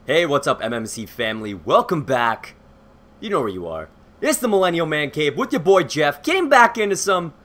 Hey, what's up, MMC family? Welcome back. You know where you are. It's the Millennial ManCave with your boy Jeff, getting back into some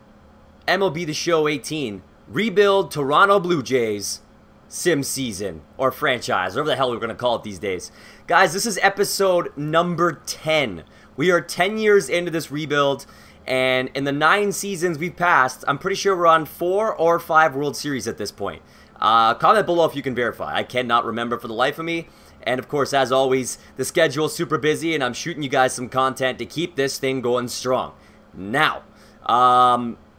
MLB The Show 18 Rebuild Toronto Blue Jays Sim Season, or franchise, whatever the hell we're going to call it these days. Guys, this is episode number 10. We are 10 years into this rebuild, and in the 9 seasons we've passed, I'm pretty sure we're on 4 or 5 World Series at this point. Comment below if you can verify. I cannot remember for the life of me. And of course, as always, the schedule is super busy, and I'm shooting you guys some content to keep this thing going strong. Now,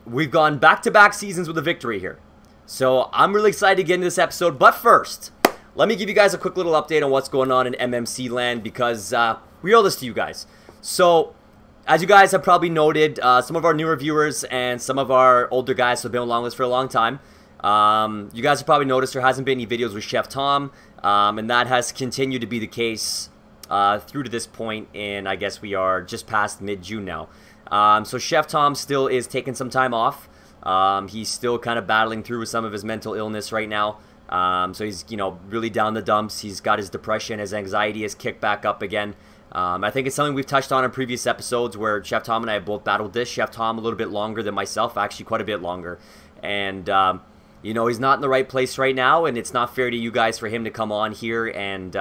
we've gone back-to-back seasons with a victory here. So I'm really excited to get into this episode. But first, let me give you guys a quick little update on what's going on in MMC land, because we owe this to you guys. So, as you guys have probably noted, some of our newer viewers and some of our older guys who have been along with us for a long time, you guys have probably noticed there hasn't been any videos with Chef Tom. And that has continued to be the case through to this point, and I guess we are just past mid-June now. So Chef Tom still is taking some time off. He's still kind of battling through with some of his mental illness right now. So he's, you know, really down the dumps. He's got his depression, his anxiety has kicked back up again. I think it's something we've touched on in previous episodes where Chef Tom and I have both battled this. Chef Tom a little bit longer than myself, actually quite a bit longer. And you know, he's not in the right place right now, and it's not fair to you guys for him to come on here and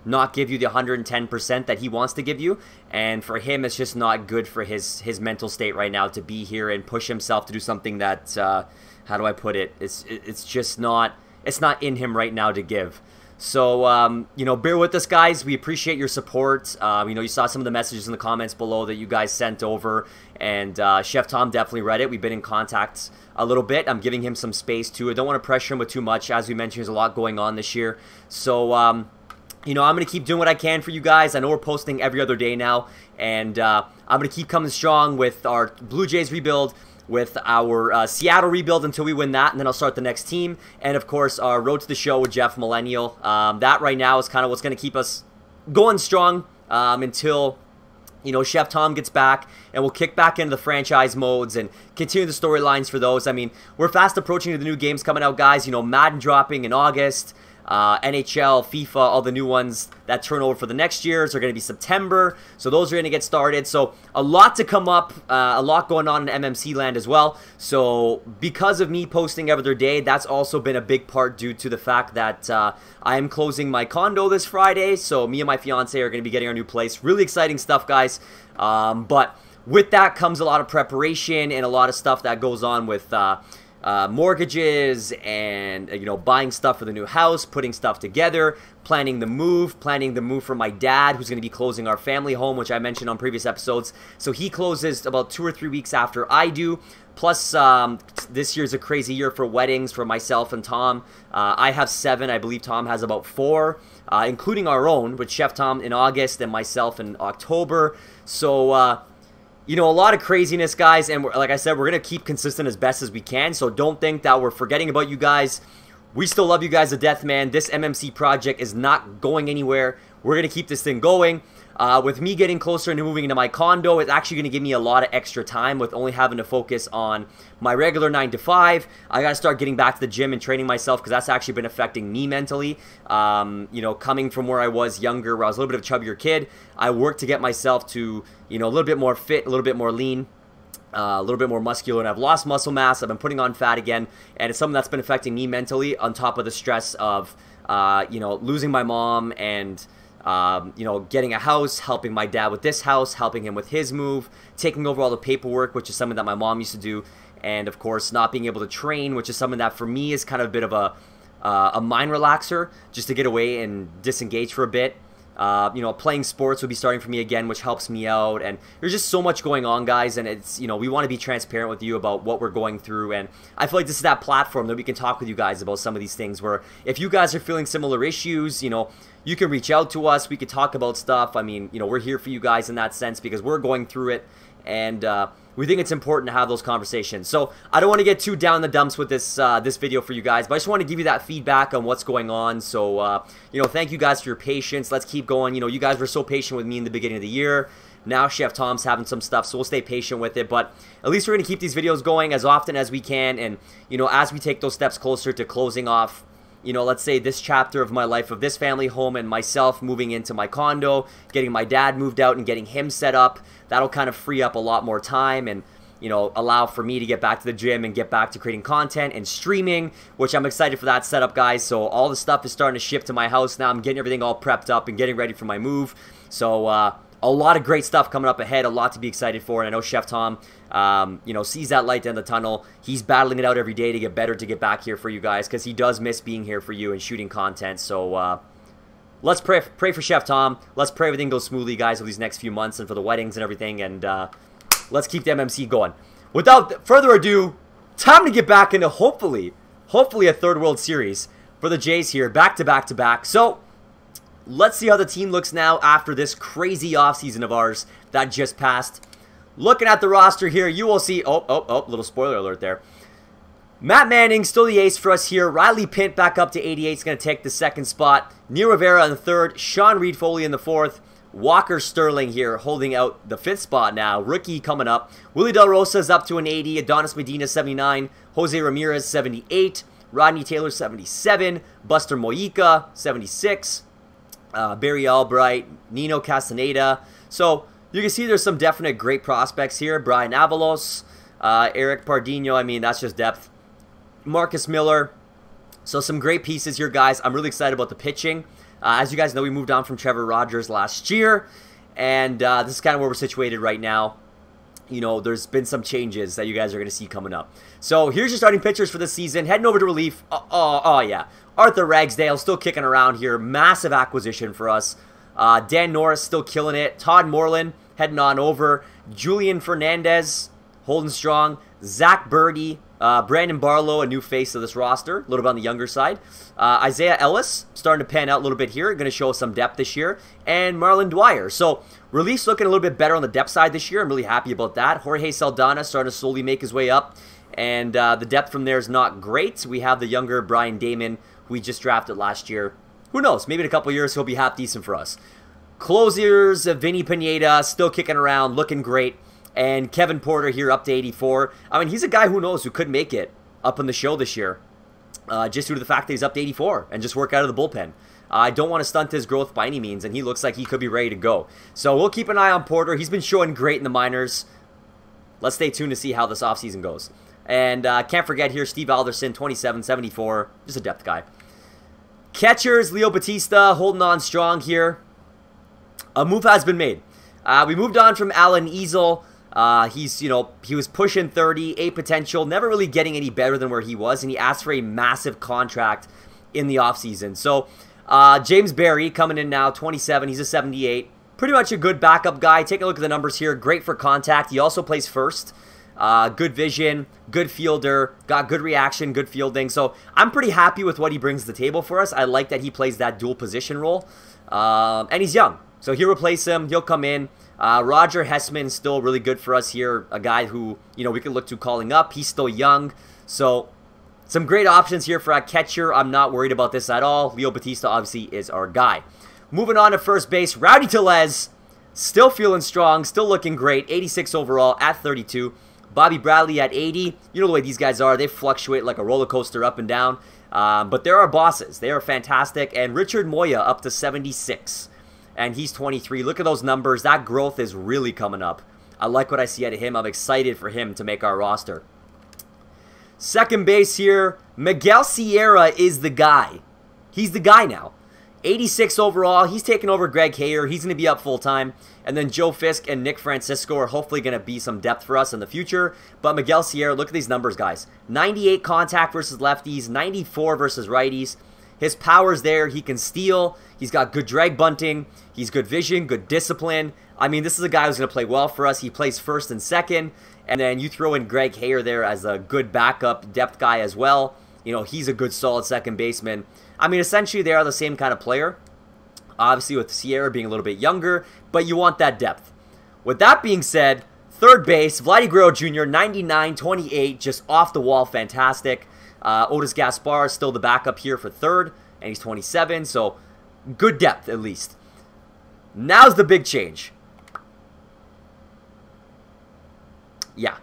not give you the 110% that he wants to give you. And for him, it's just not good for his mental state right now to be here and push himself to do something that, how do I put it? It's just not, it's not in him right now to give. So, you know, bear with us, guys. We appreciate your support. You know, you saw some of the messages in the comments below that you guys sent over, and Chef Tom definitely read it. We've been in contact a little bit. I'm giving him some space, too. I don't want to pressure him with too much. As we mentioned, there's a lot going on this year. So, you know, I'm going to keep doing what I can for you guys. I know we're posting every other day now, and I'm going to keep coming strong with our Blue Jays rebuild, with our Seattle rebuild until we win that, and then I'll start the next team. And, of course, our Road to the Show with Jeff Millennial. That right now is kind of what's going to keep us going strong until, you know, Chef Tom gets back, and we'll kick back into the franchise modes and continue the storylines for those. I mean, we're fast approaching the new games coming out, guys. You know, Madden dropping in August. NHL, FIFA, all the new ones that turn over for the next years are going to be September. So those are going to get started. So a lot to come up, a lot going on in MMC land as well. So because of me posting every other day, that's also been a big part due to the fact that I am closing my condo this Friday. So me and my fiance are going to be getting our new place. Really exciting stuff, guys. But with that comes a lot of preparation and a lot of stuff that goes on with mortgages and, you know, buying stuff for the new house, putting stuff together, planning the move for my dad, who's going to be closing our family home, which I mentioned on previous episodes. So he closes about 2 or 3 weeks after I do. Plus, this year's a crazy year for weddings for myself and Tom. I have 7. I believe Tom has about 4, including our own, with Chef Tom in August and myself in October. So, you know, a lot of craziness, guys, and like I said, we're going to keep consistent as best as we can, so don't think that we're forgetting about you guys. We still love you guys to death, man. This MMC project is not going anywhere. We're going to keep this thing going. With me getting closer and moving into my condo, it's actually going to give me a lot of extra time with only having to focus on my regular 9 to 5. I got to start getting back to the gym and training myself, because that's actually been affecting me mentally. You know, coming from where I was younger, where I was a little bit of a chubbier kid, I worked to get myself to, you know, a little bit more fit, a little bit more lean, a little bit more muscular, and I've lost muscle mass. I've been putting on fat again, and it's something that's been affecting me mentally, on top of the stress of, you know, losing my mom and, you know, getting a house, helping my dad with this house, helping him with his move, taking over all the paperwork, which is something that my mom used to do, and of course not being able to train, which is something that for me is kind of a bit of a mind relaxer, just to get away and disengage for a bit. You know, playing sports will be starting for me again, which helps me out, and there's just so much going on, guys, and it's, you know, we want to be transparent with you about what we're going through, and I feel like this is that platform that we can talk with you guys about some of these things, where if you guys are feeling similar issues, you know, you can reach out to us, we could talk about stuff. I mean, you know, we're here for you guys in that sense, because we're going through it, and we think it's important to have those conversations. So I don't want to get too down in the dumps with this this video for you guys, but I just want to give you that feedback on what's going on. So you know, thank you guys for your patience. Let's keep going. You know, you guys were so patient with me in the beginning of the year. Now Chef Tom's having some stuff, so we'll stay patient with it, but at least we're going to keep these videos going as often as we can, and, you know, as we take those steps closer to closing off you know, let's say this chapter of my life of this family home and myself moving into my condo, getting my dad moved out and getting him set up. That'll kind of free up a lot more time and, you know, allow for me to get back to the gym and get back to creating content and streaming, which I'm excited for that setup, guys. So all the stuff is starting to ship to my house now. I'm getting everything all prepped up and getting ready for my move. So a lot of great stuff coming up ahead, a lot to be excited for. And I know Chef Tom, you know, sees that light at the end of the tunnel. He's battling it out every day to get better, to get back here for you guys, because he does miss being here for you and shooting content. So let's pray for Chef Tom. Let's pray everything goes smoothly, guys, over these next few months and for the weddings and everything. And let's keep the MMC going. Without further ado, time to get back into hopefully a third World Series for the Jays here, back to back to back. So let's see how the team looks now after this crazy offseason of ours that just passed. Looking at the roster here, you will see, little spoiler alert there. Matt Manning, still the ace for us here. Riley Pint back up to 88, is going to take the second spot. Neil Rivera in the third. Sean Reed-Foley in the fourth. Walker Sterling here holding out the fifth spot now. Rookie coming up. Willie Del Rosa is up to an 80. Adonis Medina 79. Jose Ramirez 78. Rodney Taylor 77. Buster Mojica 76. Barry Albright. Nino Castaneda. So you can see there's some definite great prospects here. Brian Avalos. Eric Pardino. I mean, that's just depth. Marcus Miller. So some great pieces here, guys. I'm really excited about the pitching. As you guys know, we moved on from Trevor Rogers last year, and this is kind of where we're situated right now. You know, there's been some changes that you guys are going to see coming up. So here's your starting pitchers for this season. Heading over to relief. Oh yeah. Arthur Ragsdale still kicking around here. Massive acquisition for us. Dan Norris still killing it. Todd Moreland heading on over. Julian Fernandez holding strong. Zack Burdi. Brandon Barlow, a new face of this roster, a little bit on the younger side. Isaiah Ellis, starting to pan out a little bit here, going to show us some depth this year. And Marlon Dwyer. So, relief's looking a little bit better on the depth side this year. I'm really happy about that. Jorge Saldana starting to slowly make his way up. And the depth from there is not great. We have the younger Brian Damon, who we just drafted last year. Who knows? Maybe in a couple of years, he'll be half decent for us. Closers, Vinny Pineda, still kicking around, looking great. And Kevin Porter here up to 84. I mean, he's a guy who knows who could make it up in the show this year. Just due to the fact that he's up to 84 and just work out of the bullpen. I don't want to stunt his growth by any means, and he looks like he could be ready to go. So we'll keep an eye on Porter. He's been showing great in the minors. Let's stay tuned to see how this offseason goes. And can't forget here, Steve Alderson, 27, 74. Just a depth guy. Catchers, Leo Batista holding on strong here. A move has been made. We moved on from Alan Easel. He's, you know, he was pushing 30, A potential, never really getting any better than where he was, and he asked for a massive contract in the offseason. So, James Berry coming in now, 27, he's a 78. Pretty much a good backup guy. Take a look at the numbers here. Great for contact. He also plays first. Good vision, good fielder, got good reaction, good fielding. So, I'm pretty happy with what he brings to the table for us. I like that he plays that dual position role. And he's young. So, he'll replace him. He'll come in. Roger Hessman still really good for us here. A guy who, you know, we could look to calling up. He's still young. So, some great options here for a catcher. I'm not worried about this at all. Leo Batista obviously is our guy. Moving on to first base. Rowdy Tellez, still feeling strong. Still looking great. 86 overall at 32. Bobby Bradley at 80. You know the way these guys are. They fluctuate like a roller coaster up and down. But they're our bosses. They are fantastic. And Richard Moya up to 76. And he's 23. Look at those numbers. That growth is really coming up. I like what I see out of him. I'm excited for him to make our roster. Second base here. Miguel Sierra is the guy. He's the guy now. 86 overall. He's taking over Greg Hayer. He's going to be up full-time. And then Joe Fisk and Nick Francisco are hopefully going to be some depth for us in the future. But Miguel Sierra, look at these numbers, guys. 98 contact versus lefties. 94 versus righties. His power's there. He can steal. He's got good drag bunting. He's good vision, good discipline. I mean, this is a guy who's going to play well for us. He plays first and second. And then you throw in Greg Hayer there as a good backup depth guy as well. You know, he's a good, solid second baseman. I mean, essentially, they are the same kind of player. Obviously, with Sierra being a little bit younger. But you want that depth. With that being said, third base, Vladdy Guerrero Jr., 99, 28, just off the wall, fantastic. Otis Gaspar is still the backup here for third, and he's 27, so good depth at least. Now's the big change. Yeah,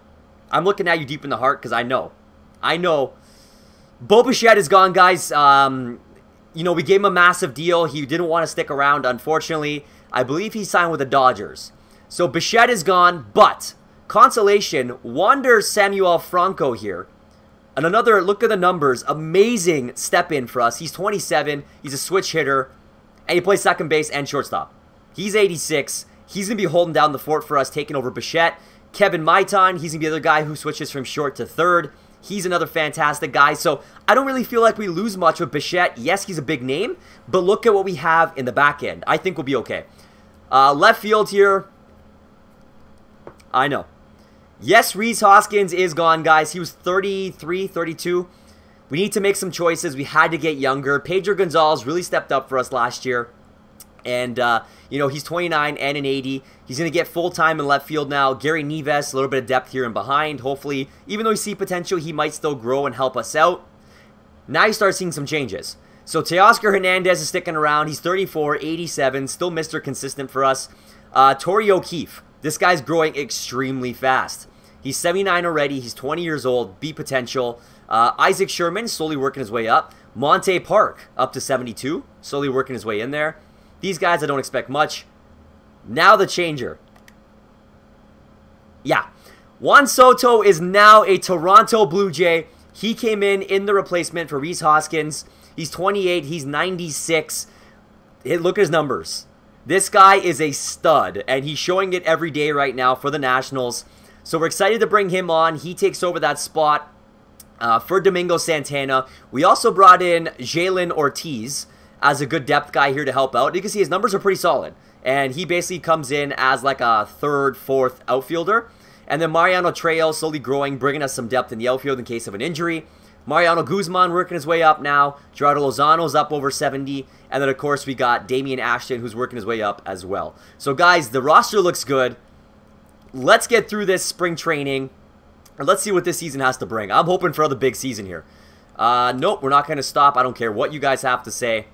I'm looking at you deep in the heart because I know Bo Bichette is gone, guys. You know, we gave him a massive deal. He didn't want to stick around, unfortunately. I believe he signed with the Dodgers. So Bichette is gone, but consolation, Wander Samuel Franco here. And another, look at the numbers, amazing step in for us. He's 27, he's a switch hitter, and he plays second base and shortstop. He's 86. He's going to be holding down the fort for us, taking over Bichette. Kevin Maitan, he's going to be the other guy who switches from short to third. He's another fantastic guy. So I don't really feel like we lose much with Bichette. Yes, he's a big name, but look at what we have in the back end. I think we'll be okay. Left field here. I know. Yes, Rhys Hoskins is gone, guys. He was 33, 32. We need to make some choices. We had to get younger. Pedro Gonzalez really stepped up for us last year. And, you know, he's 29 and an 80. He's going to get full-time in left field now. Gary Neves, a little bit of depth here and behind. Hopefully, even though we see potential, he might still grow and help us out. Now you start seeing some changes. So, Teoscar Hernandez is sticking around. He's 34, 87, still Mr. Consistent for us. Torrey O'Keefe. This guy's growing extremely fast. He's 79 already. He's 20 years old. B potential. Isaac Sherman, slowly working his way up. Monte Park, up to 72. Slowly working his way in there. These guys, I don't expect much. Now the changer. Yeah. Juan Soto is now a Toronto Blue Jay. He came in the replacement for Rhys Hoskins. He's 28. He's 96. Look at his numbers. This guy is a stud, and he's showing it every day right now for the Nationals. So we're excited to bring him on. He takes over that spot for Domingo Santana. We also brought in Jhailyn Ortiz as a good depth guy here to help out. You can see his numbers are pretty solid. And he basically comes in as like a third, fourth outfielder. And then Mariano Trejo slowly growing, bringing us some depth in the outfield in case of an injury. Mariano Guzman working his way up now. Gerardo Lozano's up over 70. And then, of course, we got Damian Ashton, who's working his way up as well. So, guys, the roster looks good. Let's get through this spring training. And let's see what this season has to bring. I'm hoping for another big season here. Nope, we're not going to stop. I don't care what you guys have to say.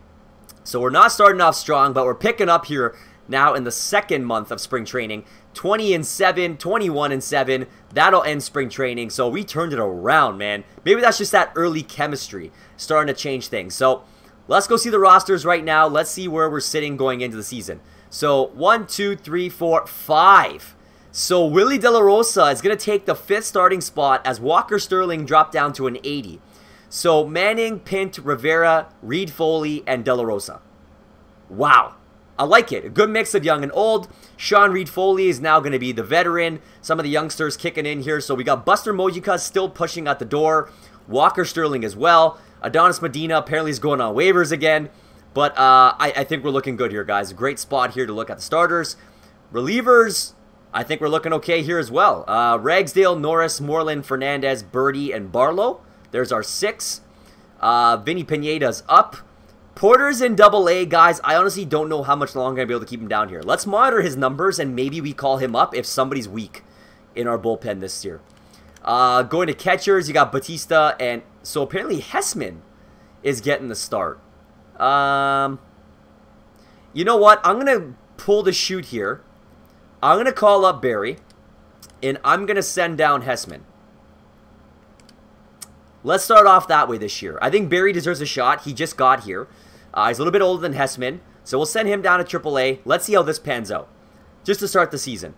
So we're not starting off strong, but we're picking up here now in the second month of spring training. 20-7, 21-7. That'll end spring training. So we turned it around, man. Maybe that's just that early chemistry starting to change things. So let's go see the rosters right now. Let's see where we're sitting going into the season. So 1, 2, 3, 4, 5. So Willie De La Rosa is going to take the 5th starting spot as Walker Sterling dropped down to an 80. So Manning, Pint, Rivera, Reed Foley, and De La Rosa. Wow. I like it. A good mix of young and old. Sean Reed Foley is now going to be the veteran. Some of the youngsters kicking in here. So we got Buster Mojica still pushing at the door. Walker Sterling as well. Adonis Medina apparently is going on waivers again. But I think we're looking good here, guys. A great spot here to look at the starters. Relievers, I think we're looking okay here as well. Ragsdale, Norris, Moreland, Fernandez, Birdie, and Barlow. There's our 6. Vinny Pineda's up. Porter's in AA, guys. I honestly don't know how much longer I'm going to be able to keep him down here. Let's monitor his numbers, and maybe we call him up if somebody's weak in our bullpen this year. Going to catchers, you got Batista, and so apparently Hessman is getting the start. You know what? I'm going to pull the chute here. I'm going to call up Barry, and I'm going to send down Hessman. Let's start off that way this year. I think Barry deserves a shot. He just got here. He's a little bit older than Hessman, so we'll send him down to AAA. Let's see how this pans out, just to start the season.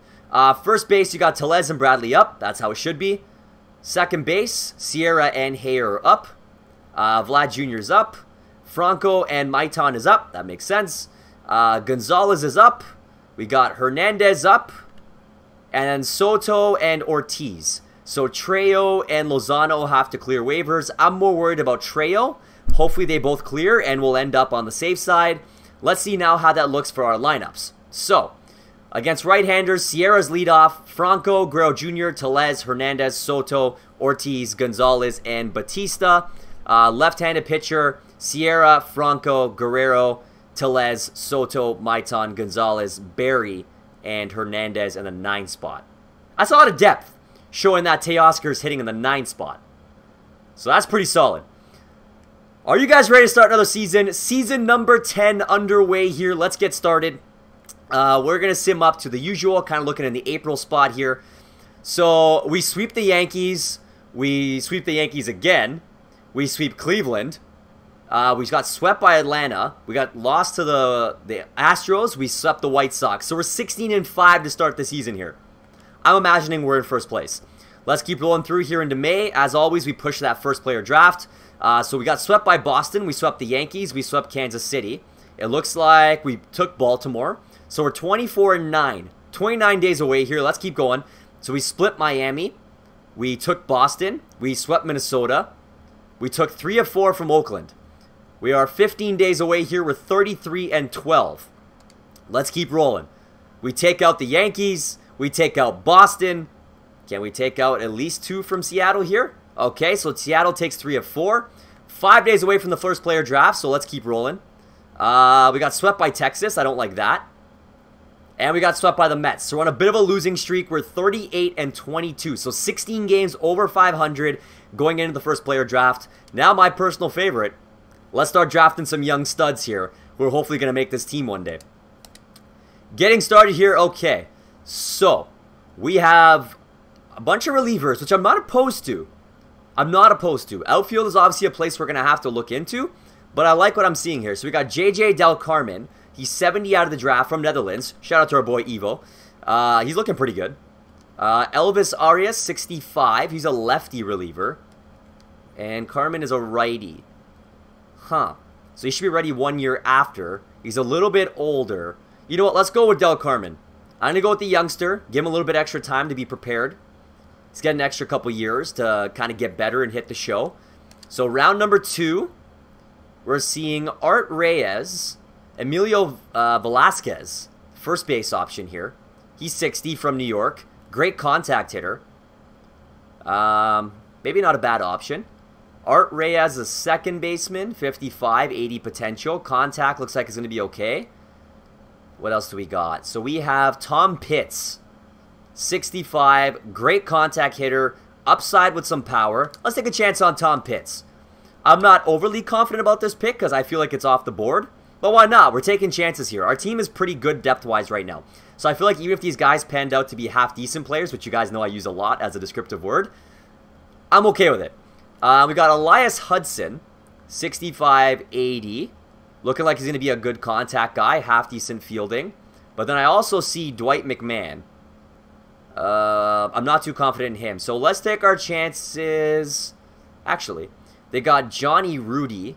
First base, you got Tellez and Bradley up. That's how it should be. Second base, Sierra and Hayer are up. Vlad Jr. is up. Franco and Maitan is up. That makes sense. Gonzalez is up. We got Hernandez up. And then Soto and Ortiz. So Trejo and Lozano have to clear waivers. I'm more worried about Trejo. Hopefully they both clear and we'll end up on the safe side. Let's see now how that looks for our lineups. So, against right-handers, Sierra's leadoff. Franco, Guerrero Jr., Tellez, Hernandez, Soto, Ortiz, Gonzalez, and Batista. Left-handed pitcher, Sierra, Franco, Guerrero, Tellez, Soto, Maitan, Gonzalez, Barry, and Hernandez in the 9 spot. That's a lot of depth, showing that Teoscar's hitting in the 9 spot. So that's pretty solid. Are you guys ready to start another season? Season number 10 underway here. Let's get started. We're going to sim up to the usual, kind of looking in the April spot here. So we sweep the Yankees. We sweep the Yankees again. We sweep Cleveland. We got swept by Atlanta. We got lost to the Astros. We swept the White Sox. So we're 16-5 to start the season here. I'm imagining we're in first place. Let's keep rolling through here into May. As always, we push that first player draft. So we got swept by Boston. We swept the Yankees. We swept Kansas City. It looks like we took Baltimore. So we're 24-9. 29 days away here. Let's keep going. So we split Miami. We took Boston. We swept Minnesota. We took 3 of 4 from Oakland. We are 15 days away here. We're 33-12. Let's keep rolling. We take out the Yankees. We take out Boston. Can we take out at least 2 from Seattle here? Okay, so Seattle takes 3 of 4. 5 days away from the first player draft, so let's keep rolling. We got swept by Texas. I don't like that. And we got swept by the Mets. So we're on a bit of a losing streak. We're 38-22. So 16 games over 500 going into the first player draft. Now my personal favorite. Let's start drafting some young studs here who are hopefully going to make this team one day. Getting started here. Okay. So we have a bunch of relievers, which I'm not opposed to. Outfield is obviously a place we're going to have to look into. But I like what I'm seeing here. So we got J.J. Del Carmen. He's 70 out of the draft from Netherlands. Shout out to our boy Evo. He's looking pretty good. Elvis Arias, 65. He's a lefty reliever. And Carmen is a righty. So he should be ready 1 year after. He's a little bit older. You know what? Let's go with Del Carmen. I'm going to go with the youngster. Give him a little bit extra time to be prepared. He's got an extra couple years to kind of get better and hit the show. So round number 2, we're seeing Art Reyes, Emilio Velasquez, first base option here. He's 60 from New York. Great contact hitter. Maybe not a bad option. Art Reyes is second baseman, 55, 80 potential. Contact looks like it's going to be okay. What else do we got? So we have Tom Pitts, 65, great contact hitter, upside with some power. Let's take a chance on Tom Pitts. I'm not overly confident about this pick because I feel like it's off the board. But why not? We're taking chances here. Our team is pretty good depth-wise right now. So I feel like even if these guys panned out to be half-decent players, which you guys know I use a lot as a descriptive word, I'm okay with it. We got Elias Hudson, 65, 80. Looking like he's going to be a good contact guy, half-decent fielding. But then I also see Dwight McMahan. I'm not too confident in him. So let's take our chances. Actually, they got Johnny Rudy.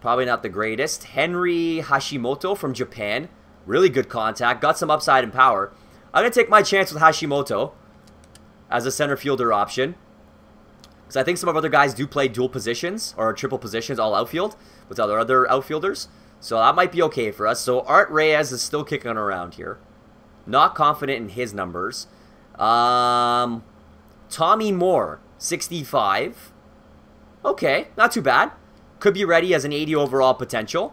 Probably not the greatest. Henry Hashimoto from Japan. Really good contact. Got some upside and power. I'm going to take my chance with Hashimoto as a center fielder option. Because I think some of our other guys do play dual positions or triple positions, all outfield, with other outfielders. So that might be okay for us. So Art Reyes is still kicking around here. Not confident in his numbers. Tommy Moore, 65. Okay, not too bad. Could be ready as an 80 overall potential.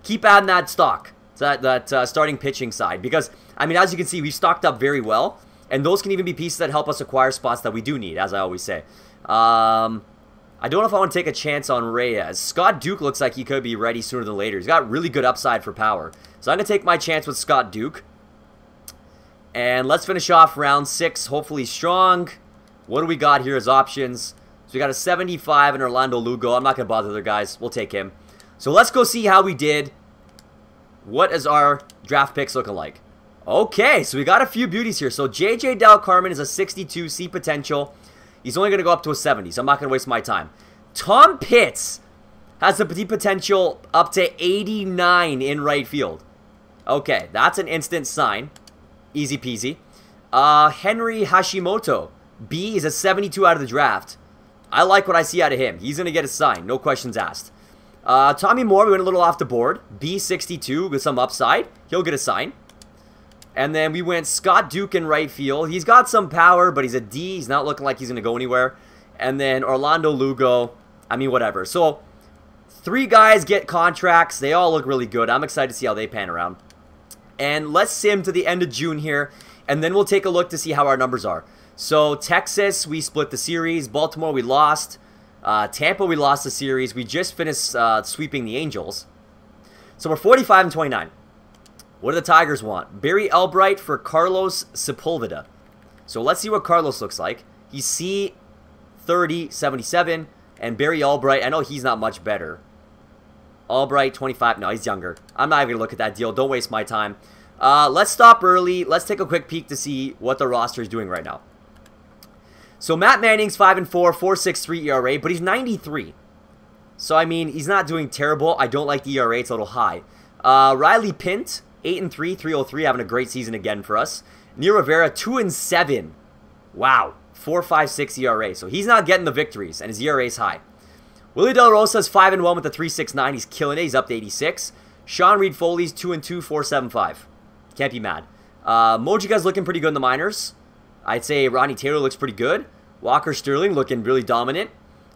Keep adding that stock, that starting pitching side. Because, I mean, as you can see, we've stocked up very well. And those can even be pieces that help us acquire spots that we do need, as I always say. I don't know if I want to take a chance on Reyes. Scott Duke looks like he could be ready sooner than later. He's got really good upside for power. So I'm going to take my chance with Scott Duke. And let's finish off round 6, hopefully strong. What do we got here as options? So we got a 75 in Orlando Lugo. I'm not going to bother the other guys. We'll take him. So let's go see how we did. What is our draft picks looking like? Okay, so we got a few beauties here. So J.J. Del Carmen is a 62 C potential. He's only going to go up to a 70, so I'm not going to waste my time. Tom Pitts has the potential up to 89 in right field. Okay, that's an instant sign. Easy peasy. Henry Hashimoto. B is a 72 out of the draft. I like what I see out of him. He's going to get a sign. No questions asked. Tommy Moore, we went a little off the board. B62 with some upside. He'll get a sign. And then we went Scott Duke in right field. He's got some power, but he's a D. He's not looking like he's going to go anywhere. And then Orlando Lugo. I mean, whatever. So, 3 guys get contracts. They all look really good. I'm excited to see how they pan around. And let's sim to the end of June here. And then we'll take a look to see how our numbers are. So, Texas, we split the series. Baltimore, we lost. Tampa, we lost the series. We just finished sweeping the Angels. So, we're 45-29. What do the Tigers want? Barry Albright for Carlos Sepulveda. So, let's see what Carlos looks like. He's C30, 77. And Barry Albright, I know he's not much better. Albright, 25. No, he's younger. I'm not even going to look at that deal. Don't waste my time. Let's stop early. Let's take a quick peek to see what the roster is doing right now. So Matt Manning's 5-4, 4.63 ERA, but he's 93. So, I mean, he's not doing terrible. I don't like the ERA. It's a little high. Riley Pint, 8-3, 3.03, having a great season again for us. Neil Rivera, 2-7. Wow. 4.56 ERA. So he's not getting the victories, and his ERA is high. Willie Del Rosa's 5-1 with a 3.69. He's killing it. He's up to 86. Sean Reed Foley's 2-2, 4.75. Can't be mad. Mojiga's looking pretty good in the minors. I'd say Ronnie Taylor looks pretty good. Walker Sterling looking really dominant.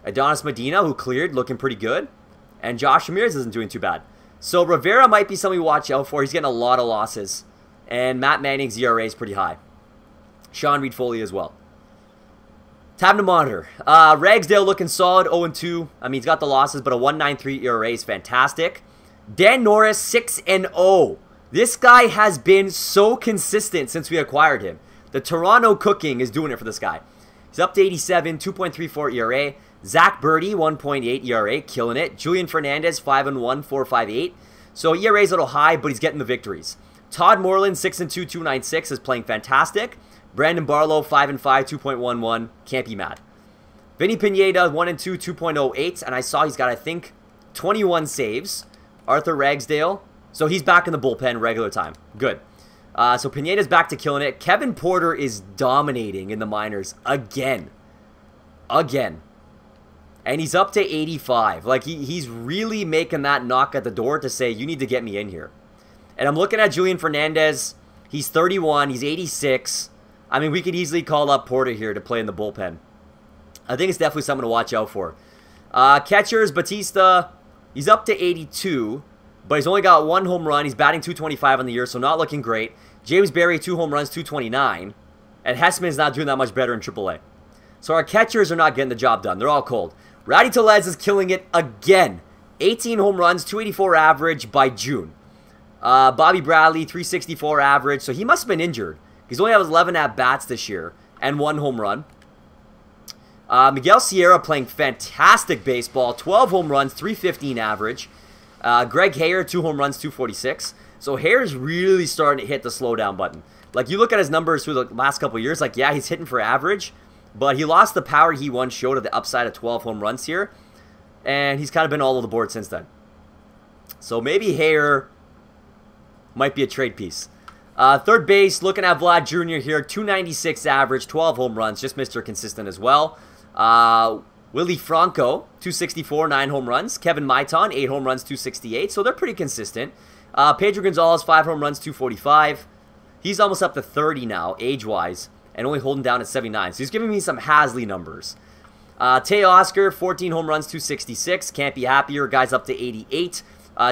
Adonis Medina, who cleared, looking pretty good. And Josh Ramirez isn't doing too bad. So Rivera might be something to watch out for. He's getting a lot of losses. And Matt Manning's ERA is pretty high. Sean Reed Foley as well. Time to monitor. Ragsdale looking solid, 0-2. I mean, he's got the losses, but a 1.93 ERA is fantastic. Dan Norris, 6-0. This guy has been so consistent since we acquired him. The Toronto cooking is doing it for this guy. He's up to 87, 2.34 ERA. Zack Burdi, 1.8 ERA, killing it. Julian Fernandez, 5-1, 4.58. So ERA's a little high, but he's getting the victories. Todd Moreland, 6-2, 2.96, is playing fantastic. Brandon Barlow, 5-5, 2.11. Can't be mad. Vinny Pineda, 1-2, 2.08. And I saw he's got, I think, 21 saves. Arthur Ragsdale. So he's back in the bullpen regular time. Good. So Pineda's back to killing it. Kevin Porter is dominating in the minors again. Again. And he's up to 85. Like, he's really making that knock at the door to say, you need to get me in here. And I'm looking at Julian Fernandez. He's 31. He's 86. I mean, we could easily call up Porter here to play in the bullpen. I think it's definitely something to watch out for. Catchers, Batista, he's up to 82, but he's only got 1 home run. He's batting 225 on the year, so not looking great. James Berry, 2 home runs, 229. And Hessman's not doing that much better in AAA. So our catchers are not getting the job done. They're all cold. Rowdy Tellez is killing it again. 18 home runs, 284 average by June. Bobby Bradley, 364 average, so he must have been injured. He's only had 11 at-bats this year and 1 home run. Miguel Sierra playing fantastic baseball. 12 home runs, 315 average. Greg Hayer, 2 home runs, 246. So Hayer's really starting to hit the slowdown button. Like, you look at his numbers through the last couple of years, like, yeah, he's hitting for average, but he lost the power he once showed at the upside of 12 home runs here, and he's kind of been all over the board since then. So maybe Hayer might be a trade piece. Third base, looking at Vlad Jr. here, 296 average, 12 home runs, just Mr. Consistent as well. Willie Franco, 264, 9 home runs. Kevin Maitan, 8 home runs, 268, so they're pretty consistent. Pedro Gonzalez, 5 home runs, 245. He's almost up to 30 now, age-wise, and only holding down at 79, so he's giving me some Hasley numbers. Tay Oscar, 14 home runs, 266, can't be happier, guy's up to 88.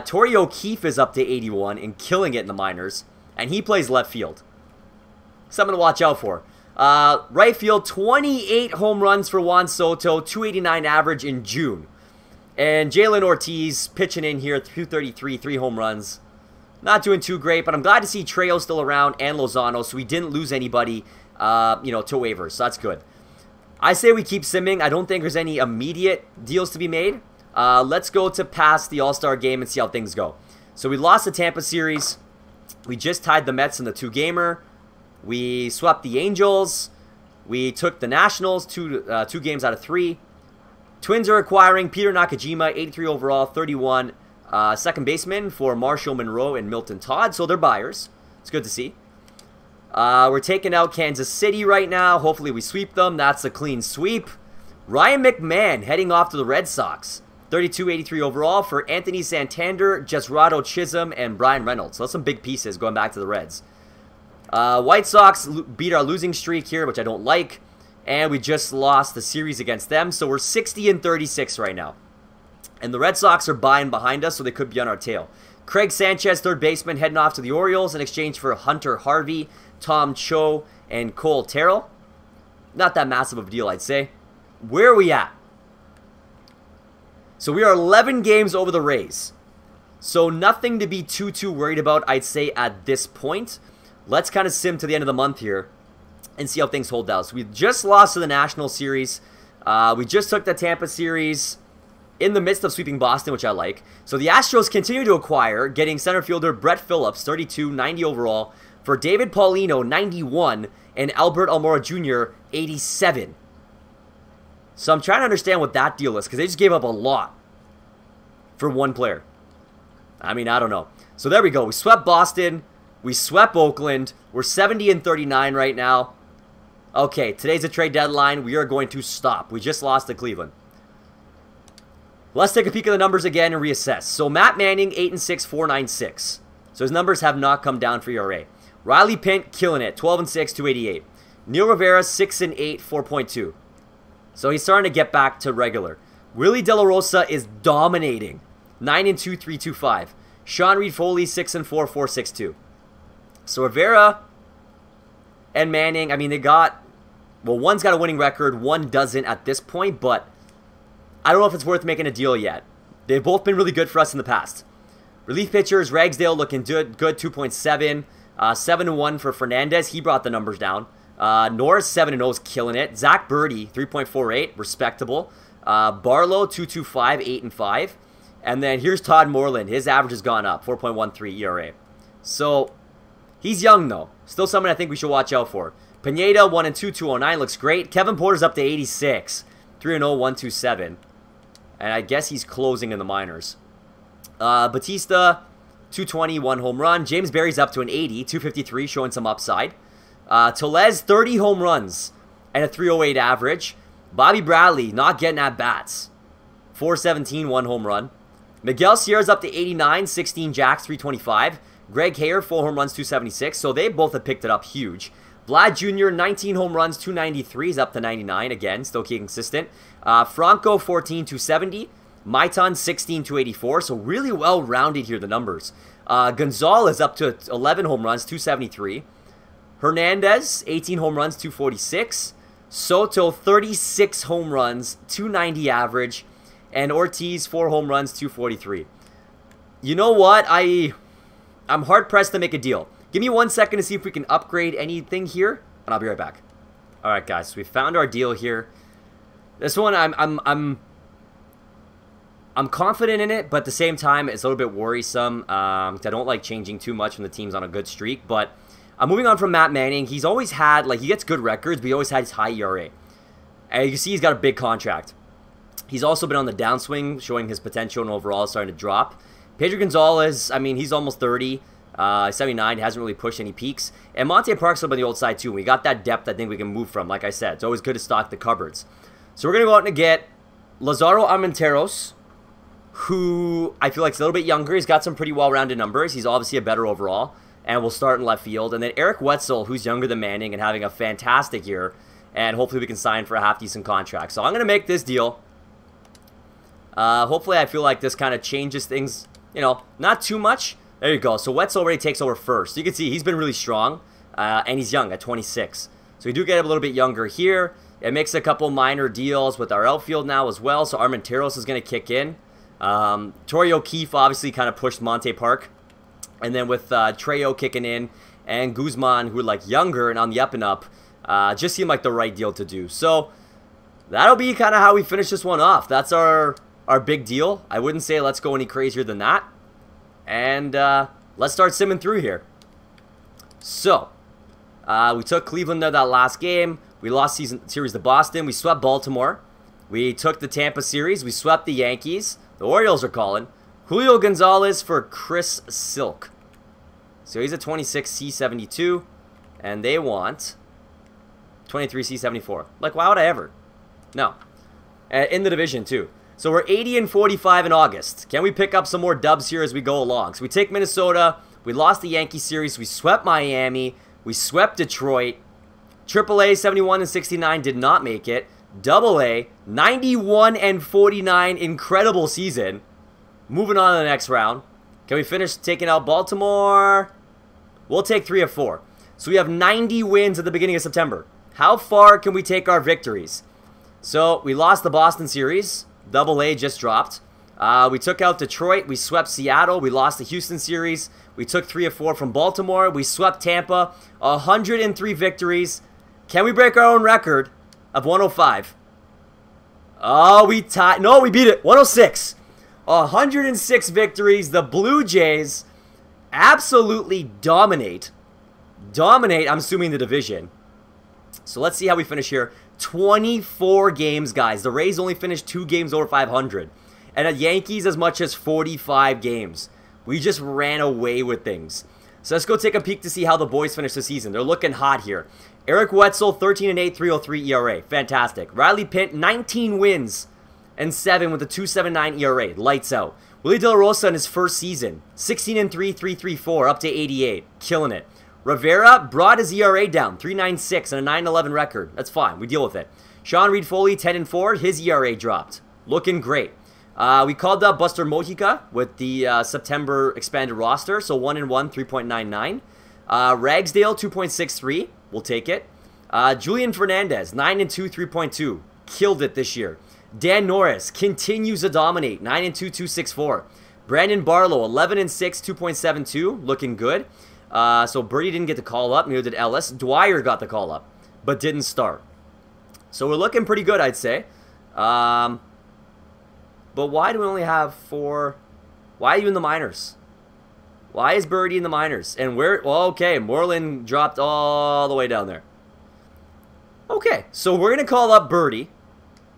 Torrey O'Keefe is up to 81 and killing it in the minors. And he plays left field. Something to watch out for. Right field, 28 home runs for Juan Soto, 289 average in June. And Jhailyn Ortiz pitching in here, 233, 3 home runs. Not doing too great, but I'm glad to see Trejo still around and Lozano, so we didn't lose anybody, to waivers, so that's good. I say we keep simming. I don't think there's any immediate deals to be made. Let's go to past the All-Star game and see how things go. So we lost the Tampa series. We just tied the Mets in the 2-gamer. We swept the Angels. We took the Nationals, 2 games out of 3. Twins are acquiring Peter Nakajima, 83 overall, 31 second baseman for Marshall Monroe and Milton Todd. So they're buyers. It's good to see. We're taking out Kansas City right now. Hopefully we sweep them. That's a clean sweep. Ryan McMahon heading off to the Red Sox. 32, 83 overall for Anthony Santander, Jesrado Chisholm, and Brian Reynolds. So that's some big pieces going back to the Reds. White Sox beat our losing streak here, which I don't like. And we just lost the series against them. So we're 60-36 right now. And the Red Sox are buying behind us, so they could be on our tail. Craig Sanchez, third baseman, heading off to the Orioles in exchange for Hunter Harvey, Tom Cho, and Cole Terrell. Not that massive of a deal, I'd say. Where are we at? So we are 11 games over the Rays. So nothing to be too worried about, I'd say, at this point. Let's kind of sim to the end of the month here and see how things hold out. So we just lost to the National Series. We just took the Tampa series in the midst of sweeping Boston, which I like. So the Astros continue to acquire, getting center fielder Brett Phillips, 32, 90 overall, for David Paulino, 91, and Albert Almora Jr., 87. So I'm trying to understand what that deal is, because they just gave up a lot for one player. I mean, I don't know. So there we go. We swept Boston. We swept Oakland. We're 70 and 39 right now. Okay, today's a trade deadline. We are going to stop. We just lost to Cleveland. Let's take a peek at the numbers again and reassess. So Matt Manning, 8 and 6, 4.96. So his numbers have not come down for ERA. Riley Pint, killing it, 12 and 6, 2.88. Neil Rivera, 6 and 8, 4.2. So he's starting to get back to regular. Willie De La Rosa is dominating, 9 and 2, 3.25. Sean Reed Foley, 6 and 4, 4.62. So Rivera and Manning, I mean, they got, well, one's got a winning record, one doesn't at this point, but I don't know if it's worth making a deal yet. They've both been really good for us in the past. Relief pitchers, Ragsdale looking good, 2.7. 7-1 for Fernandez. He brought the numbers down. Norris, 7-0 is killing it. Zack Burdi, 3.48, respectable. Barlow, 2.25, 8 and 5. And then here's Todd Moreland. His average has gone up, 4.13 ERA. So he's young though. Still someone I think we should watch out for. Pineda, 1 and 2, 209, looks great. Kevin Porter's up to 86, 3-0, 1.27. And I guess he's closing in the minors. Batista, 220, 1 home run. James Berry's up to an 80, 253, showing some upside. Tellez, 30 home runs and a 308 average. Bobby Bradley, not getting at bats. 417, 1 home run. Miguel Sierra's up to 89, 16 jacks, 325. Greg Hayer, 4 home runs, 276. So they both have picked it up huge. Vlad Jr., 19 home runs, 293. He's up to 99. Again, still keeping consistent. Franco, 14, 270. Maitan, 16, 284. So really well-rounded here, the numbers. Gonzalez up to 11 home runs, 273. Hernandez, 18 home runs, 246. Soto, 36 home runs, 290 average. And Ortiz, 4 home runs, 243. You know what? I'm hard-pressed to make a deal. Give me 1 second to see if we can upgrade anything here, and I'll be right back. All right, guys, so we found our deal here. This one, I'm confident in it, but at the same time, it's a little bit worrisome. I don't like changing too much when the team's on a good streak, but I'm moving on from Matt Manning. He's always had, like, he gets good records, but he always had his high ERA. And you can see he's got a big contract. He's also been on the downswing, showing his potential and overall starting to drop. Pedro Gonzalez, I mean, he's almost 30. 79, hasn't really pushed any peaks. And Monte Park's up on the old side too. We got that depth I think we can move from, like I said. It's always good to stock the cupboards. So we're going to go out and get Lazaro Armenteros, who I feel like is a little bit younger. He's got some pretty well-rounded numbers. He's obviously a better overall. And we'll start in left field. And then Eric Wetzel, who's younger than Manning and having a fantastic year. And hopefully we can sign for a half-decent contract. So I'm going to make this deal. Hopefully I feel like this kind of changes things, you know, not too much. There you go. So Wetzel already takes over first. You can see he's been really strong, and he's young at 26. So we do get a little bit younger here. It makes a couple minor deals with our outfield now as well. So Armenteros is going to kick in. Torrey O'Keefe obviously kind of pushed Monte Park. And then with Trejo kicking in and Guzman, who are like younger and on the up and up, just seemed like the right deal to do. So that'll be kind of how we finish this one off. That's our big deal. I wouldn't say let's go any crazier than that. And let's start simming through here. So, we took Cleveland there that last game. We lost series to Boston. We swept Baltimore. We took the Tampa series. We swept the Yankees. The Orioles are calling. Julio Gonzalez for Chris Silk. So he's a 26 C72. And they want 23 C74. Like, why would I ever? No. In the division, too. So we're 80 and 45 in August. Can we pick up some more dubs here as we go along? So we take Minnesota. We lost the Yankee series. We swept Miami. We swept Detroit. AAA 71 and 69 did not make it. AA 91 and 49, incredible season. Moving on to the next round. Can we finish taking out Baltimore? We'll take 3 of 4. So we have 90 wins at the beginning of September. How far can we take our victories? So we lost the Boston series. AA just dropped. We took out Detroit. We swept Seattle. We lost the Houston series. We took 3 of 4 from Baltimore. We swept Tampa. 103 victories. Can we break our own record of 105? Oh, we tied. No, we beat it. 106. 106 victories. The Blue Jays absolutely dominate. Dominate, I'm assuming, the division. So let's see how we finish here. 24 games, guys. The Rays only finished 2 games over 500. And the Yankees as much as 45 games. We just ran away with things. So let's go take a peek to see how the boys finish the season. They're looking hot here. Eric Wetzel, 13-8, 3.03 ERA. Fantastic. Riley Pint, 19 wins and 7 with a 2.79 ERA. Lights out. Willie De La Rosa in his first season, 16-3, 3.34, up to 88. Killing it. Rivera brought his ERA down, 3.96 and a 9.11 record. That's fine. We deal with it. Sean Reed Foley, 10-4. His ERA dropped. Looking great. We called up Buster Mojica with the September expanded roster, so 1-1, 3.99. Ragsdale, 2.63. We'll take it. Julian Fernandez, 9-2, 3.2. Killed it this year. Dan Norris continues to dominate, 9-2, 2.64. Brandon Barlow, 11-6, 2.72. Looking good. So Birdie didn't get the call up, neither did Ellis. Dwyer got the call up, but didn't start. So we're looking pretty good, I'd say. But why do we only have 4? Why are you in the minors? Why is Birdie in the minors? And where? Well, okay, Moreland dropped all the way down there. Okay, so we're going to call up Birdie.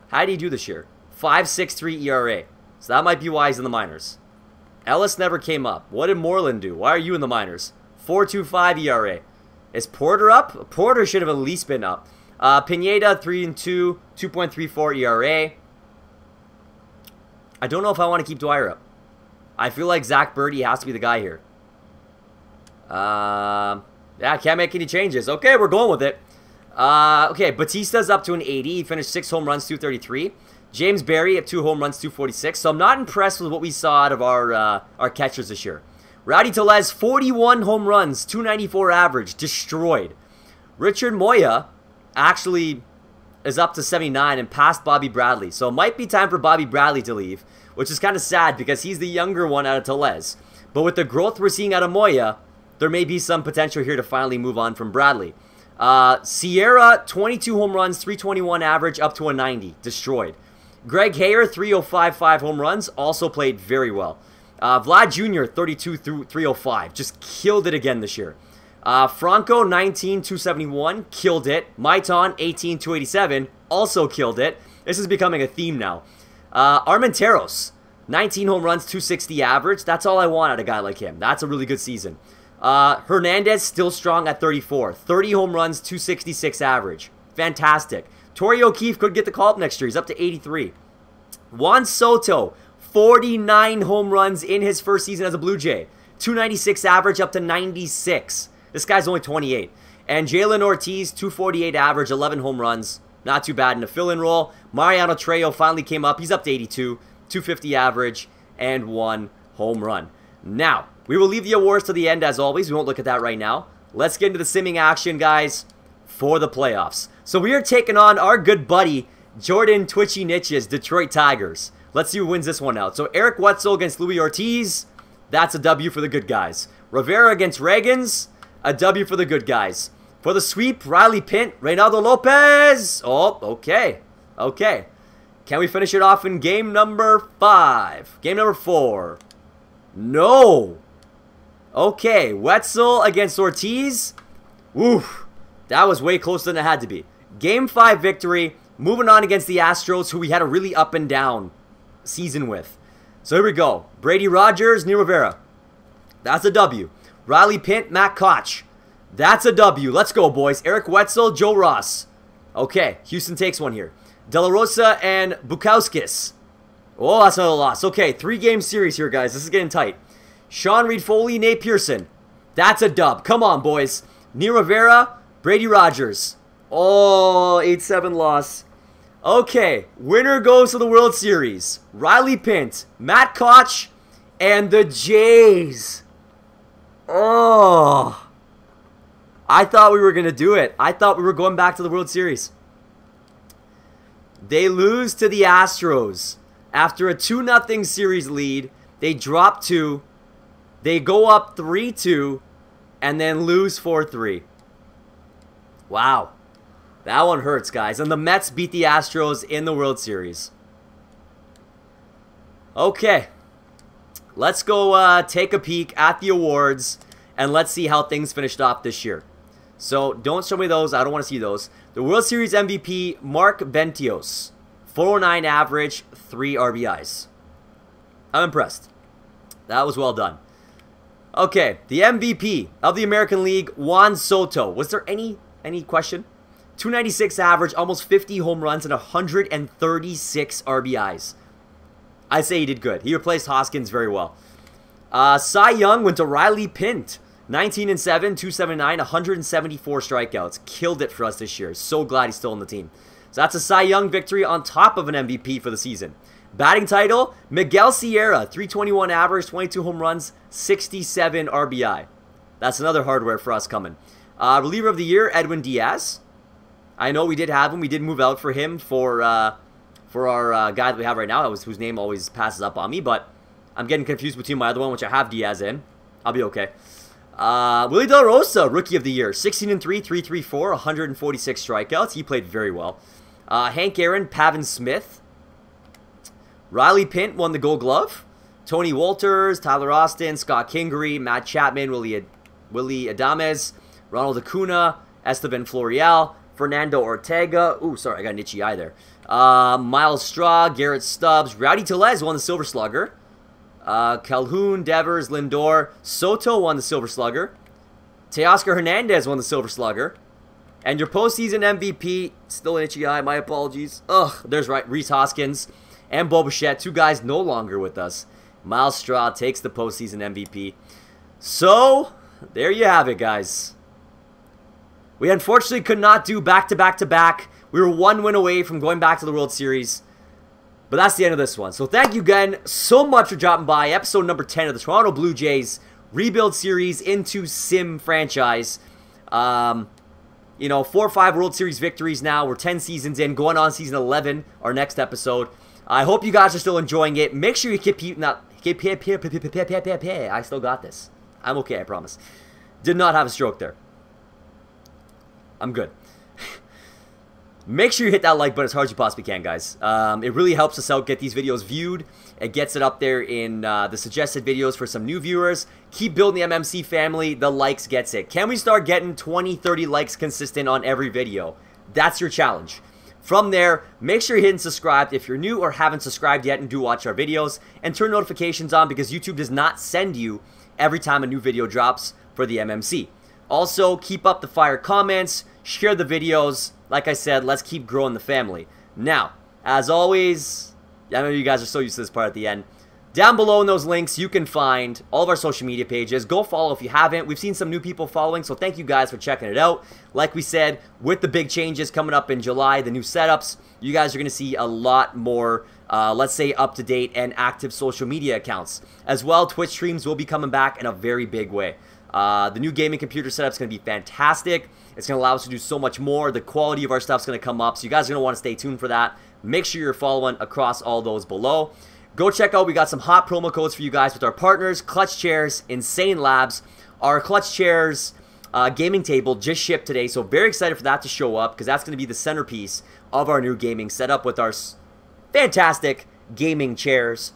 How did he do this year? 5.63 ERA. So that might be why he's in the minors. Ellis never came up. What did Moreland do? Why are you in the minors? 4.25 ERA. Is Porter up? Porter should have at least been up. Pineda, 3-2, 2.34 ERA. I don't know if I want to keep Dwyer up. I feel like Zack Burdi has to be the guy here. Yeah, can't make any changes. Okay, we're going with it. Okay, Batista's up to an 80. He finished 6 home runs, 233. James Berry at 2 home runs, 246. So I'm not impressed with what we saw out of our catchers this year. Rowdy Tellez, 41 home runs, 294 average, destroyed. Richard Moya actually is up to 79 and passed Bobby Bradley. So it might be time for Bobby Bradley to leave, which is kind of sad because he's the younger one out of Tellez. But with the growth we're seeing out of Moya, there may be some potential here to finally move on from Bradley. Sierra, 22 home runs, 321 average, up to a 90, destroyed. Greg Hayer, 305 home runs, also played very well. Vlad Jr., 32 through 305, just killed it again this year. Franco, 19, 271, killed it. Maitan, 18, 287, also killed it. This is becoming a theme now. Armenteros, 19 home runs, 260 average. That's all I want out of a guy like him. That's a really good season. Hernandez, still strong at 34. 30 home runs, 266 average. Fantastic. Torrey O'Keefe could get the call up next year. He's up to 83. Juan Soto, 49 home runs in his first season as a Blue Jay. 296 average, up to 96. This guy's only 28. And Jhailyn Ortiz, 248 average, 11 home runs. Not too bad in a fill-in role. Mariano Trejo finally came up. He's up to 82. 250 average, and 1 home run. Now, we will leave the awards to the end as always. We won't look at that right now. Let's get into the simming action, guys, for the playoffs. So we are taking on our good buddy, Jordan Twitchy Niches, Detroit Tigers. Let's see who wins this one out. So Eric Wetzel against Luis Ortiz. That's a W for the good guys. Rivera against Reagans. A W for the good guys. For the sweep, Riley Pint, Reynaldo Lopez. Oh, okay. Okay. Can we finish it off in game number 5? Game number 4. No. Okay, Wetzel against Ortiz. Oof. That was way closer than it had to be. Game 5 victory. Moving on against the Astros, who we had a really up and down season with. So here we go. Brady Rogers, Neil Rivera. That's a W. Riley Pint, Matt Koch. That's a W. Let's go, boys. Eric Wetzel, Joe Ross. Okay, Houston takes one here. De La Rosa and Bukowskis. Oh, that's another loss. Okay, 3-game series here, guys. This is getting tight. Sean Reed Foley, Nate Pearson. That's a dub. Come on, boys. Neil Rivera, Brady Rogers. Oh, 8-7 loss. Okay, winner goes to the World Series. Riley Pint, Matt Koch, and the Jays. Oh. I thought we were going to do it. I thought we were going back to the World Series. They lose to the Astros. After a 2-0 series lead, they drop 2. They go up 3-2, and then lose 4-3. Wow. That one hurts, guys. And the Mets beat the Astros in the World Series. Okay. Let's go take a peek at the awards, and let's see how things finished off this year. So, don't show me those. I don't want to see those. The World Series MVP, Mark Bentios. 409 average, 3 RBIs. I'm impressed. That was well done. Okay, the MVP of the American League, Juan Soto. Was there any question? 296 average, almost 50 home runs, and 136 RBIs. I'd say he did good. He replaced Hoskins very well. Cy Young went to Riley Pint. 19-7, 279, 174 strikeouts. Killed it for us this year. So glad he's still on the team. So that's a Cy Young victory on top of an MVP for the season. Batting title, Miguel Sierra. 321 average, 22 home runs, 67 RBI. That's another hardware for us coming. Reliever of the year, Edwin Diaz. I know we did have him. We did move out for him for our guy that we have right now, whose name always passes up on me, but I'm getting confused between my other one, which I have Diaz in. I'll be okay. Willie Del Rosa, Rookie of the Year. 16-3, 334, 146 strikeouts. He played very well. Hank Aaron, Pavin Smith. Riley Pint won the Gold Glove. Tony Walters, Tyler Austin, Scott Kingery, Matt Chapman, Willie Adames, Ronald Acuna, Esteban Florial, Fernando Ortega. Ooh, sorry, I got an itchy eye there. Miles Straw, Garrett Stubbs, Rowdy Tellez won the Silver Slugger. Calhoun, Devers, Lindor, Soto won the Silver Slugger. Teoscar Hernandez won the Silver Slugger. And your postseason MVP, still an itchy eye, my apologies. Ugh, there's Rhys Hoskins and Bo Bichette, 2 guys no longer with us. Miles Straw takes the postseason MVP. So, there you have it, guys. We unfortunately could not do back-to-back-to-back. We were 1 win away from going back to the World Series. But that's the end of this one. So thank you again so much for dropping by. Episode number 10 of the Toronto Blue Jays Rebuild Series into Sim franchise. You know, 4 or 5 World Series victories now. We're 10 seasons in, going on season 11, our next episode. I hope you guys are still enjoying it. Make sure you keep I still got this. I'm okay, I promise. Did not have a stroke there. I'm good. Make sure you hit that like button as hard as you possibly can, guys. It really helps us out get these videos viewed. It gets it up there in the suggested videos for some new viewers. Keep building the MMC family. The likes gets it. Can we start getting 20, 30 likes consistent on every video? That's your challenge. From there, make sure you're hitting subscribe if you're new or haven't subscribed yet and do watch our videos. And turn notifications on because YouTube does not send you every time a new video drops for the MMC. Also, keep up the fire comments. Share the videos. Like I said, let's keep growing the family. Now, as always, I know you guys are so used to this part at the end. Down below in those links, you can find all of our social media pages. Go follow if you haven't. We've seen some new people following, so thank you guys for checking it out. Like we said, with the big changes coming up in July, the new setups, you guys are going to see a lot more, let's say, up-to-date and active social media accounts. As well, Twitch streams will be coming back in a very big way. The new gaming computer setup is going to be fantastic. It's going to allow us to do so much more. The quality of our stuff is going to come up, so you guys are going to want to stay tuned for that. Make sure you're following across all those below. Go check out, we got some hot promo codes for you guys with our partners, Clutch Chairz, Insane Labs. Our Clutch Chairz gaming table just shipped today, so very excited for that to show up because that's going to be the centerpiece of our new gaming setup with our fantastic gaming chairs.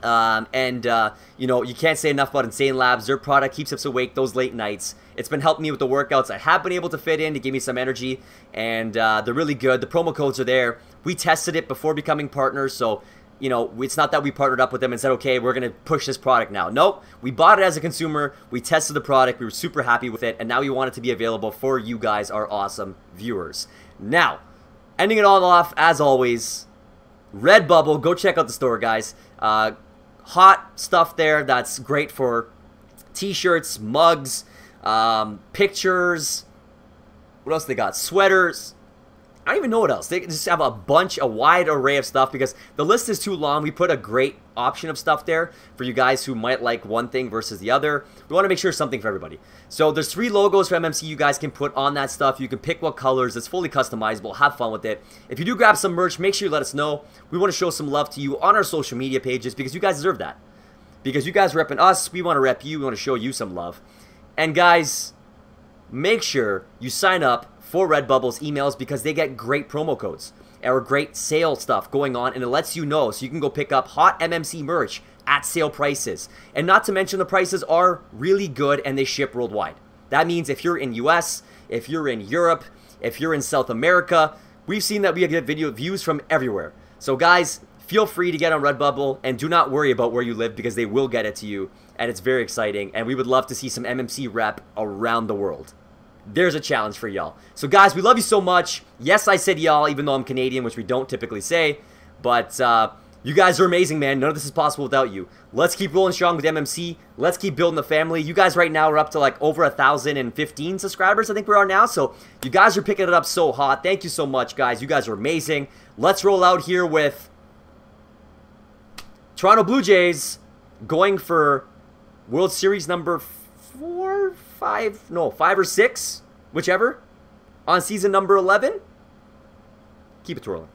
You know, you can't say enough about Insane Labs. Their product keeps us awake those late nights. It's been helping me with the workouts I have been able to fit in to give me some energy, and they're really good. The promo codes are there. We tested it before becoming partners, so, you know, it's not that we partnered up with them and said, okay, we're going to push this product now. Nope. We bought it as a consumer. We tested the product. We were super happy with it, and now we want it to be available for you guys, our awesome viewers. Now, ending it all off, as always, Redbubble. Go check out the store, guys. Hot stuff there that's great for t-shirts, mugs, pictures. What else they got? Sweaters. I don't even know what else. They just have a wide array of stuff because the list is too long. We put a great option of stuff there for you guys who might like one thing versus the other. We want to make sure it's something for everybody. So there's 3 logos for MMC you guys can put on that stuff. You can pick what colors. It's fully customizable. Have fun with it. If you do grab some merch, make sure you let us know. We want to show some love to you on our social media pages because you guys deserve that. Because you guys are repping us, we want to rep you. We want to show you some love. And guys, make sure you sign up for Redbubble's emails because they get great promo codes or great sale stuff going on, and it lets you know so you can go pick up hot MMC merch at sale prices. And not to mention the prices are really good and they ship worldwide. That means if you're in US, if you're in Europe, if you're in South America, we've seen that we get video views from everywhere. So guys, feel free to get on Redbubble and do not worry about where you live because they will get it to you, and it's very exciting, and we would love to see some MMC rep around the world. There's a challenge for y'all. So guys, we love you so much. Yes, I said y'all, even though I'm Canadian, which we don't typically say, but you guys are amazing, man. None of this is possible without you. Let's keep rolling strong with MMC. Let's keep building the family. You guys right now are up to like over 1,015 subscribers, I think we are now. So you guys are picking it up so hot. Thank you so much, guys. You guys are amazing. Let's roll out here with Toronto Blue Jays going for World Series number 5 or 6, whichever, on season number 11. Keep it twirling.